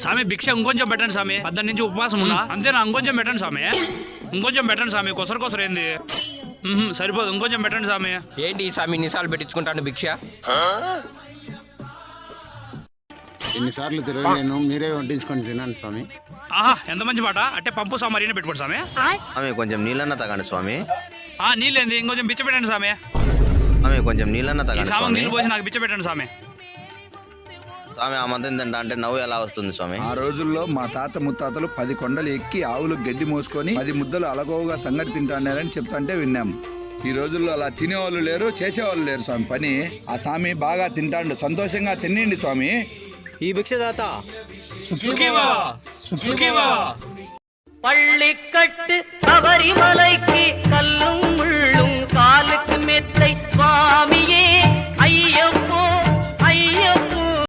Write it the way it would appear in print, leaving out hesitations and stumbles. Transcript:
స్వామి భిక్ష ఇంకొంచెం పెట్టండి స్వామి, 10 నుంచి ఉపవాసం ఉన్నా అంతేనా? ఇంకొంచెం పెట్టండి స్వామి, ఇంకొంచెం పెట్టండి స్వామి. కొసరు ఏంది సరిపోదు, ఇంకొంచెం పెట్టండి స్వామి. ఏంటి స్వామి ఇన్నిసార్లు పెట్టించుకుంటాను భిక్ష? ఎన్నిసార్లు తిరగలేను, మీరే వడ్డించుకొని తినండి స్వామి. ఆహా ఎంత మంచి మాట. అంటే పంపు సామారీని పెట్టుకోండి స్వామి. స్వామి కొంచెం నీళ్ళన్న తగండి స్వామి. నీళ్ళేంది, ఇంకొంచెం బిచ్చ పెట్టండి స్వామి. స్వామి కొంచెం నీళ్ళన్న తగండి స్వామి. నీళ్ళు పోసి నాకు బిచ్చ పెట్టండి స్వామి. స్వామి ఆ మందం తింటా అంటే నవ్వు ఎలా వస్తుంది స్వామి? ఆ రోజుల్లో మా తాత ముత్తాతలు 10 కొండలు ఎక్కి ఆవులు గడ్డి మోసుకొని 10 ముద్దలు అలగోగా సంగటి తింటానని చెప్తాంటే విన్నాము. ఈ రోజుల్లో అలా తినేవాళ్ళు లేరు, చేసేవాళ్ళు లేరు స్వామి పని. ఆ స్వామి బాగా తింటాడు, సంతోషంగా తినండి స్వామి. ఈ భిక్షదాత பள்ளிக்கட்டு சபரிமலைக்கு கல்லும் முள்ளும் காலுக்கு மெத்தை சுவாமியே ஐயப்போ